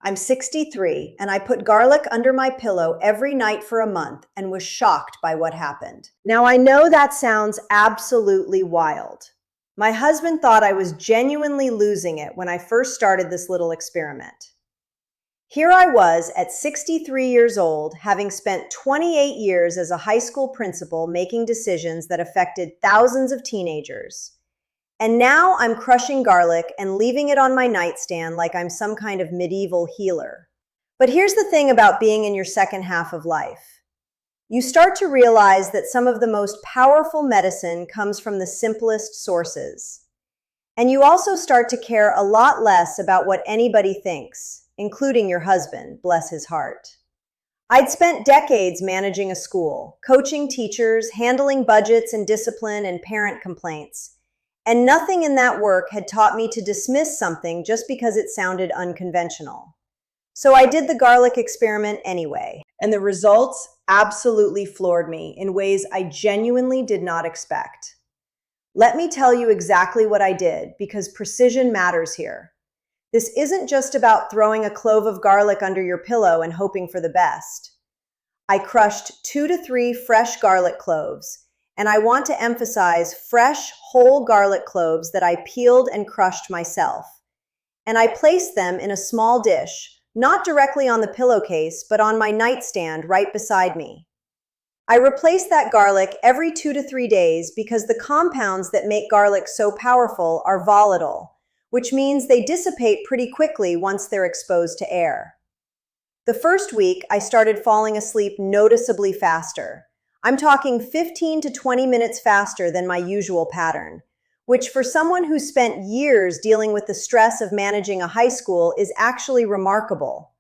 I'm 63 and I put garlic under my pillow every night for a month and was shocked by what happened. Now, I know that sounds absolutely wild. My husband thought I was genuinely losing it when I first started this little experiment. Here I was at 63 years old, having spent 28 years as a high school principal making decisions that affected thousands of teenagers. And now I'm crushing garlic and leaving it on my nightstand like I'm some kind of medieval healer. But here's the thing about being in your second half of life. You start to realize that some of the most powerful medicine comes from the simplest sources. And you also start to care a lot less about what anybody thinks, including your husband, bless his heart. I'd spent decades managing a school, coaching teachers, handling budgets and discipline and parent complaints. And nothing in that work had taught me to dismiss something just because it sounded unconventional. So I did the garlic experiment anyway, and the results absolutely floored me in ways I genuinely did not expect. Let me tell you exactly what I did, because precision matters here. This isn't just about throwing a clove of garlic under your pillow and hoping for the best. I crushed 2 to 3 fresh garlic cloves. And I want to emphasize fresh, whole garlic cloves that I peeled and crushed myself. And I placed them in a small dish, not directly on the pillowcase, but on my nightstand right beside me. I replaced that garlic every 2 to 3 days because the compounds that make garlic so powerful are volatile, which means they dissipate pretty quickly once they're exposed to air. The first week, I started falling asleep noticeably faster. I'm talking 15 to 20 minutes faster than my usual pattern, which for someone who spent years dealing with the stress of managing a high school is actually remarkable.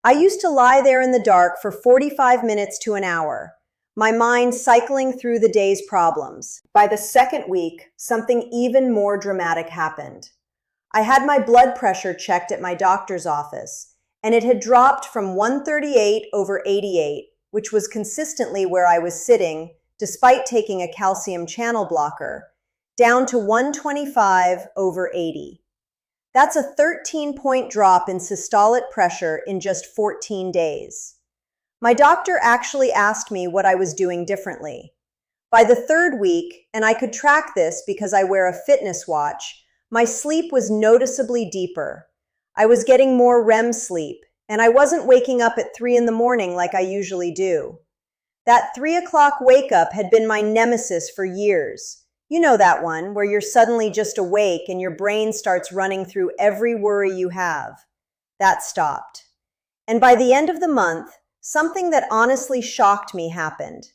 I used to lie there in the dark for 45 minutes to an hour, my mind cycling through the day's problems. By the second week, something even more dramatic happened. I had my blood pressure checked at my doctor's office, and it had dropped from 138/88, which was consistently where I was sitting, despite taking a calcium channel blocker, down to 125/80. That's a 13-point drop in systolic pressure in just 14 days. My doctor actually asked me what I was doing differently. By the third week, and I could track this because I wear a fitness watch, my sleep was noticeably deeper. I was getting more REM sleep, and I wasn't waking up at 3 in the morning like I usually do. That 3 o'clock wake up had been my nemesis for years. You know that one, where you're suddenly just awake and your brain starts running through every worry you have. That stopped. And by the end of the month, something that honestly shocked me happened.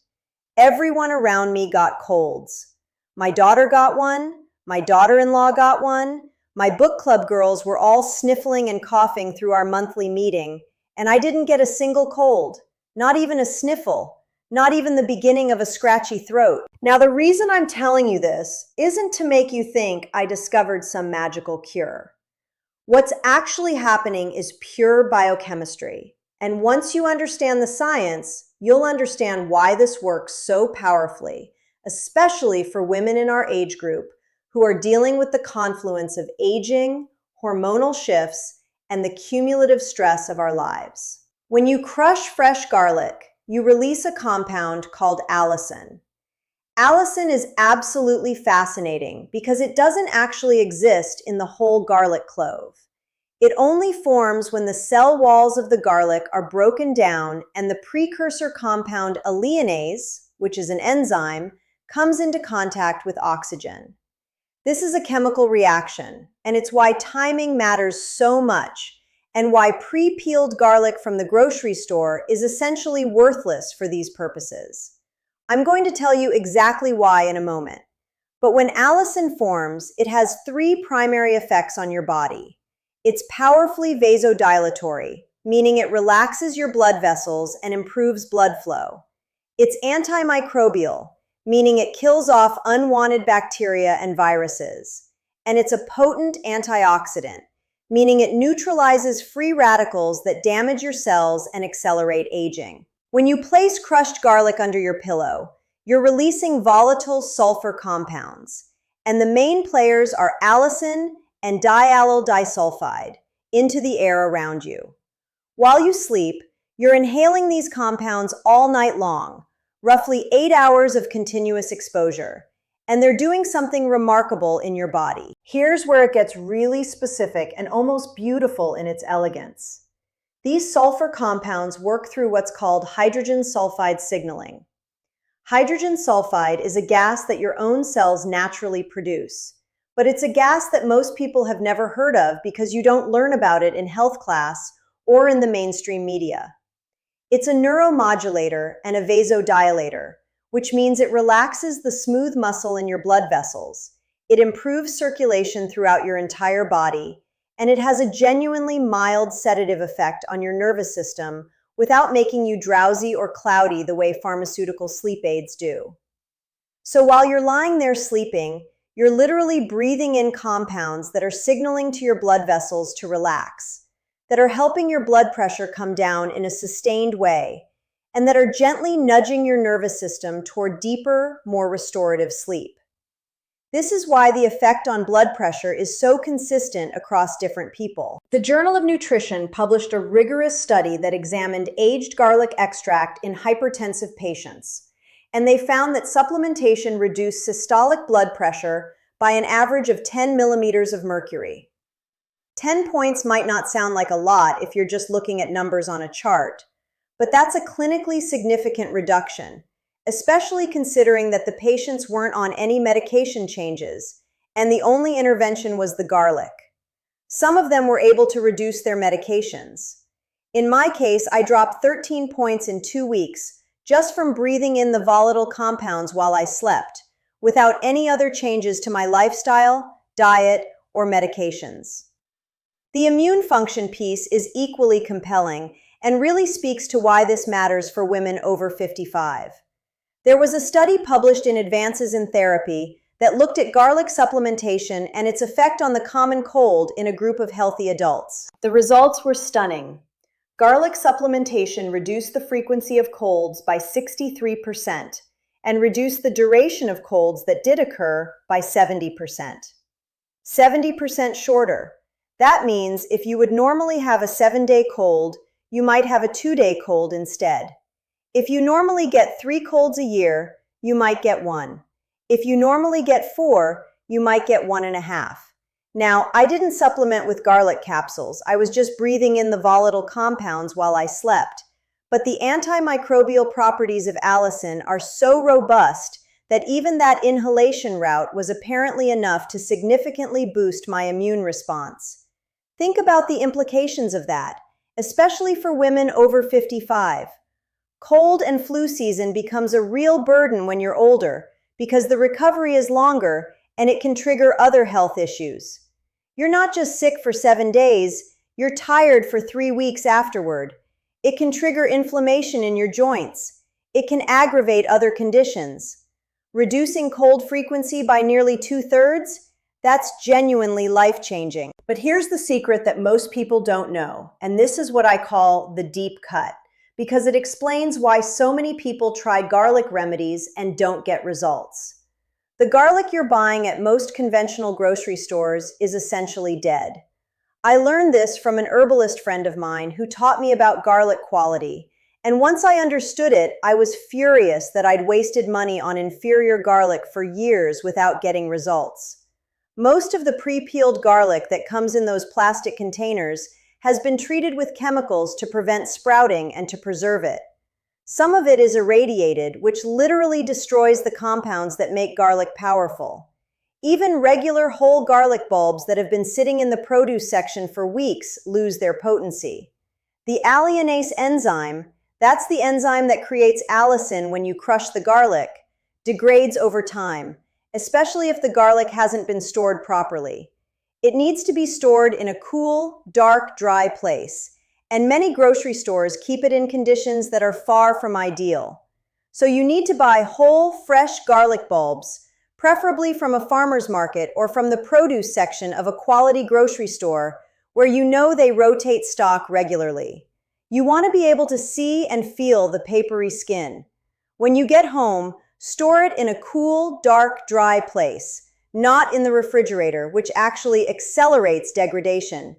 Everyone around me got colds. My daughter got one, my daughter-in-law got one, my book club girls were all sniffling and coughing through our monthly meeting, and I didn't get a single cold, not even a sniffle, not even the beginning of a scratchy throat. Now, the reason I'm telling you this isn't to make you think I discovered some magical cure. What's actually happening is pure biochemistry, and once you understand the science, you'll understand why this works so powerfully, especially for women in our age group who are dealing with the confluence of aging, hormonal shifts, and the cumulative stress of our lives. When you crush fresh garlic, you release a compound called allicin. Allicin is absolutely fascinating because it doesn't actually exist in the whole garlic clove. It only forms when the cell walls of the garlic are broken down and the precursor compound alliinase, which is an enzyme, comes into contact with oxygen. This is a chemical reaction, and it's why timing matters so much, and why pre-peeled garlic from the grocery store is essentially worthless for these purposes. I'm going to tell you exactly why in a moment. But when allicin forms, it has 3 primary effects on your body. It's powerfully vasodilatory, meaning it relaxes your blood vessels and improves blood flow. It's antimicrobial, meaning it kills off unwanted bacteria and viruses. And it's a potent antioxidant, meaning it neutralizes free radicals that damage your cells and accelerate aging. When you place crushed garlic under your pillow, you're releasing volatile sulfur compounds, and the main players are allicin and diallyl disulfide, into the air around you. While you sleep, you're inhaling these compounds all night long, roughly 8 hours of continuous exposure, and they're doing something remarkable in your body. Here's where it gets really specific and almost beautiful in its elegance. These sulfur compounds work through what's called hydrogen sulfide signaling. Hydrogen sulfide is a gas that your own cells naturally produce, but it's a gas that most people have never heard of because you don't learn about it in health class or in the mainstream media. It's a neuromodulator and a vasodilator, which means it relaxes the smooth muscle in your blood vessels. It improves circulation throughout your entire body, and it has a genuinely mild sedative effect on your nervous system without making you drowsy or cloudy the way pharmaceutical sleep aids do. So while you're lying there sleeping, you're literally breathing in compounds that are signaling to your blood vessels to relax, that are helping your blood pressure come down in a sustained way, and that are gently nudging your nervous system toward deeper, more restorative sleep. This is why the effect on blood pressure is so consistent across different people. The Journal of Nutrition published a rigorous study that examined aged garlic extract in hypertensive patients, and they found that supplementation reduced systolic blood pressure by an average of 10 millimeters of mercury. 10 points might not sound like a lot if you're just looking at numbers on a chart, but that's a clinically significant reduction, especially considering that the patients weren't on any medication changes, and the only intervention was the garlic. Some of them were able to reduce their medications. In my case, I dropped 13 points in 2 weeks just from breathing in the volatile compounds while I slept, without any other changes to my lifestyle, diet, or medications. The immune function piece is equally compelling and really speaks to why this matters for women over 55. There was a study published in Advances in Therapy that looked at garlic supplementation and its effect on the common cold in a group of healthy adults. The results were stunning. Garlic supplementation reduced the frequency of colds by 63% and reduced the duration of colds that did occur by 70%. 70% shorter. That means if you would normally have a 7-day cold, you might have a 2-day cold instead. If you normally get 3 colds a year, you might get 1. If you normally get 4, you might get 1.5. Now, I didn't supplement with garlic capsules. I was just breathing in the volatile compounds while I slept. But the antimicrobial properties of allicin are so robust that even that inhalation route was apparently enough to significantly boost my immune response. Think about the implications of that, especially for women over 55. Cold and flu season becomes a real burden when you're older because the recovery is longer and it can trigger other health issues. You're not just sick for 7 days, you're tired for 3 weeks afterward. It can trigger inflammation in your joints. It can aggravate other conditions. Reducing cold frequency by nearly 2/3? That's genuinely life-changing. But here's the secret that most people don't know, and this is what I call the deep cut, because it explains why so many people try garlic remedies and don't get results. The garlic you're buying at most conventional grocery stores is essentially dead. I learned this from an herbalist friend of mine who taught me about garlic quality, and once I understood it, I was furious that I'd wasted money on inferior garlic for years without getting results. Most of the pre-peeled garlic that comes in those plastic containers has been treated with chemicals to prevent sprouting and to preserve it. Some of it is irradiated, which literally destroys the compounds that make garlic powerful. Even regular whole garlic bulbs that have been sitting in the produce section for weeks lose their potency. The alliinase enzyme, that's the enzyme that creates allicin when you crush the garlic, degrades over time, especially if the garlic hasn't been stored properly. It needs to be stored in a cool, dark, dry place, and many grocery stores keep it in conditions that are far from ideal. So you need to buy whole, fresh garlic bulbs, preferably from a farmer's market or from the produce section of a quality grocery store where you know they rotate stock regularly. You want to be able to see and feel the papery skin. When you get home, store it in a cool, dark, dry place, not in the refrigerator, which actually accelerates degradation.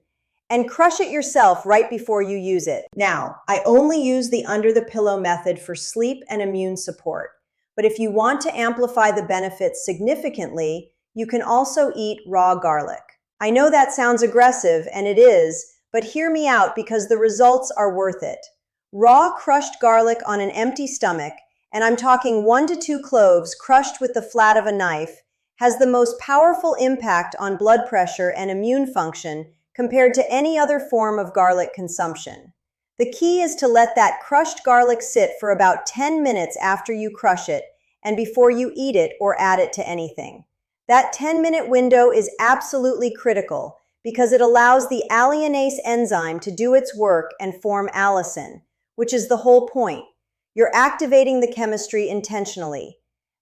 and crush it yourself right before you use it. Now, I only use the under the pillow method for sleep and immune support, but if you want to amplify the benefits significantly, you can also eat raw garlic. I know that sounds aggressive, and it is, but hear me out because the results are worth it. Raw crushed garlic on an empty stomach, and I'm talking 1 to 2 cloves crushed with the flat of a knife, has the most powerful impact on blood pressure and immune function compared to any other form of garlic consumption. The key is to let that crushed garlic sit for about 10 minutes after you crush it and before you eat it or add it to anything. That 10-minute window is absolutely critical because it allows the alliinase enzyme to do its work and form allicin, which is the whole point. You're activating the chemistry intentionally.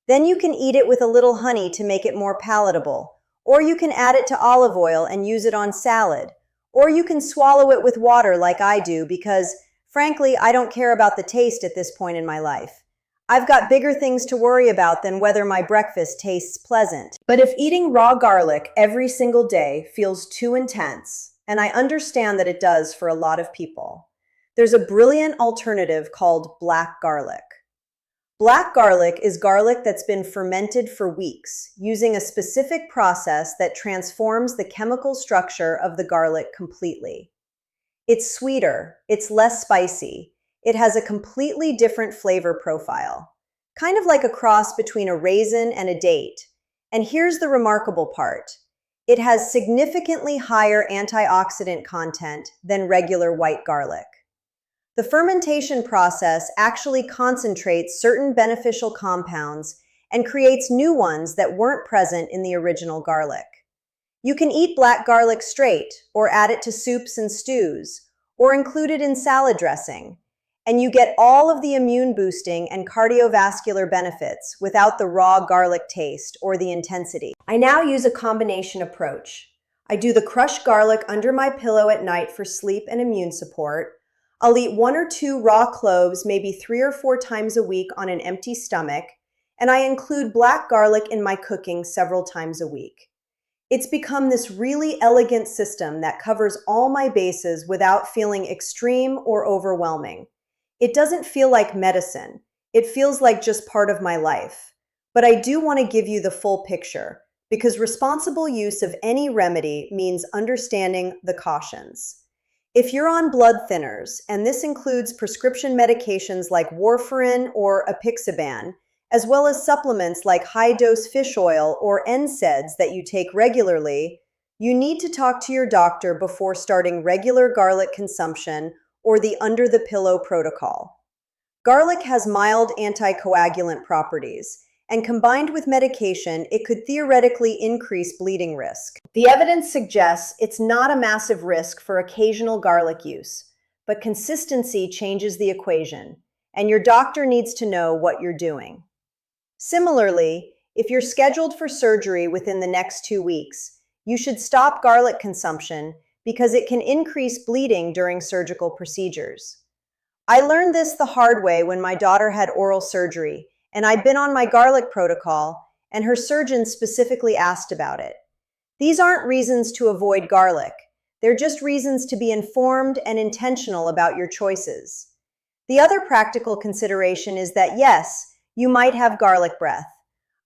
Then you can eat it with a little honey to make it more palatable. Or you can add it to olive oil and use it on salad. Or you can swallow it with water like I do because, frankly, I don't care about the taste at this point in my life. I've got bigger things to worry about than whether my breakfast tastes pleasant. But if eating raw garlic every single day feels too intense, and I understand that it does for a lot of people, there's a brilliant alternative called black garlic. Black garlic is garlic that's been fermented for weeks, using a specific process that transforms the chemical structure of the garlic completely. It's sweeter, it's less spicy, it has a completely different flavor profile, kind of like a cross between a raisin and a date. And here's the remarkable part. It has significantly higher antioxidant content than regular white garlic. The fermentation process actually concentrates certain beneficial compounds and creates new ones that weren't present in the original garlic. You can eat black garlic straight, or add it to soups and stews, or include it in salad dressing, and you get all of the immune boosting and cardiovascular benefits without the raw garlic taste or the intensity. I now use a combination approach. I do the crushed garlic under my pillow at night for sleep and immune support. I'll eat 1 or 2 raw cloves maybe 3 or 4 times a week on an empty stomach, and I include black garlic in my cooking several times a week. It's become this really elegant system that covers all my bases without feeling extreme or overwhelming. It doesn't feel like medicine. It feels like just part of my life. But I do want to give you the full picture, because responsible use of any remedy means understanding the cautions. If you're on blood thinners, and this includes prescription medications like warfarin or apixaban, as well as supplements like high-dose fish oil or NSAIDs that you take regularly, you need to talk to your doctor before starting regular garlic consumption or the under-the-pillow protocol. Garlic has mild anticoagulant properties, and combined with medication, it could theoretically increase bleeding risk. The evidence suggests it's not a massive risk for occasional garlic use, but consistency changes the equation, and your doctor needs to know what you're doing. Similarly, if you're scheduled for surgery within the next 2 weeks, you should stop garlic consumption because it can increase bleeding during surgical procedures. I learned this the hard way when my daughter had oral surgery, and I'd been on my garlic protocol, and her surgeon specifically asked about it. These aren't reasons to avoid garlic. They're just reasons to be informed and intentional about your choices. The other practical consideration is that yes, you might have garlic breath.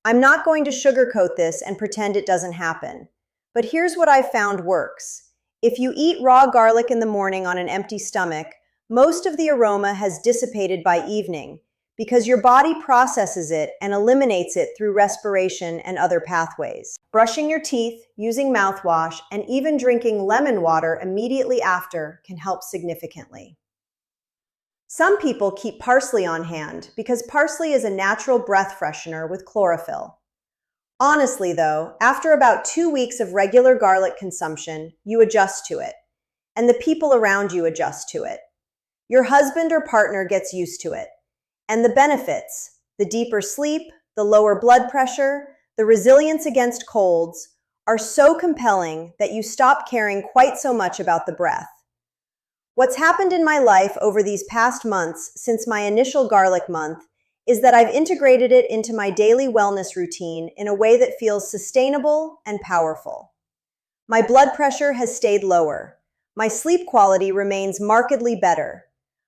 I'm not going to sugarcoat this and pretend it doesn't happen. But here's what I found works. If you eat raw garlic in the morning on an empty stomach, most of the aroma has dissipated by evening, because your body processes it and eliminates it through respiration and other pathways. Brushing your teeth, using mouthwash, and even drinking lemon water immediately after can help significantly. Some people keep parsley on hand because parsley is a natural breath freshener with chlorophyll. Honestly though, after about 2 weeks of regular garlic consumption, you adjust to it, and the people around you adjust to it. Your husband or partner gets used to it. And the benefits, the deeper sleep, the lower blood pressure, the resilience against colds, are so compelling that you stop caring quite so much about the breath. What's happened in my life over these past months since my initial garlic month is that I've integrated it into my daily wellness routine in a way that feels sustainable and powerful. My blood pressure has stayed lower. My sleep quality remains markedly better.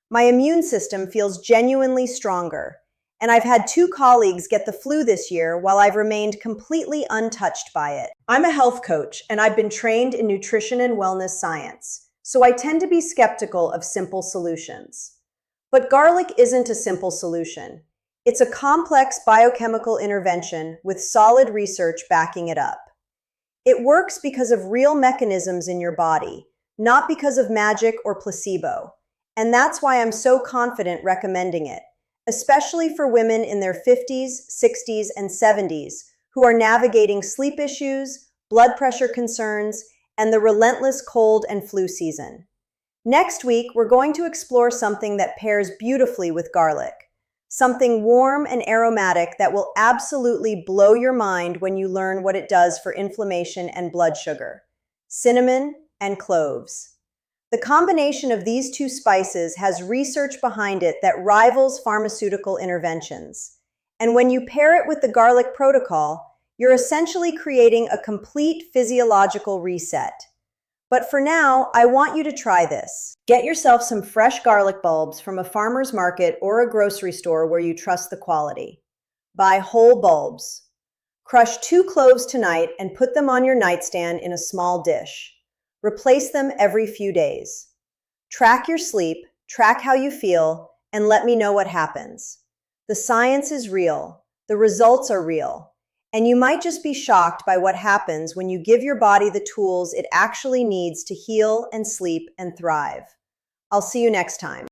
My immune system feels genuinely stronger. And I've had 2 colleagues get the flu this year while I've remained completely untouched by it. I'm a health coach, and I've been trained in nutrition and wellness science, so I tend to be skeptical of simple solutions. But garlic isn't a simple solution. It's a complex biochemical intervention with solid research backing it up. It works because of real mechanisms in your body, not because of magic or placebo. And that's why I'm so confident recommending it, especially for women in their 50s, 60s, and 70s who are navigating sleep issues, blood pressure concerns, and the relentless cold and flu season. Next week, we're going to explore something that pairs beautifully with garlic, something warm and aromatic that will absolutely blow your mind when you learn what it does for inflammation and blood sugar: cinnamon and cloves. The combination of these 2 spices has research behind it that rivals pharmaceutical interventions. And when you pair it with the garlic protocol, you're essentially creating a complete physiological reset. But for now, I want you to try this. Get yourself some fresh garlic bulbs from a farmer's market or a grocery store where you trust the quality. Buy whole bulbs. Crush 2 cloves tonight and put them on your nightstand in a small dish. Replace them every few days. Track your sleep, track how you feel, and let me know what happens. The science is real, the results are real, and you might just be shocked by what happens when you give your body the tools it actually needs to heal and sleep and thrive. I'll see you next time.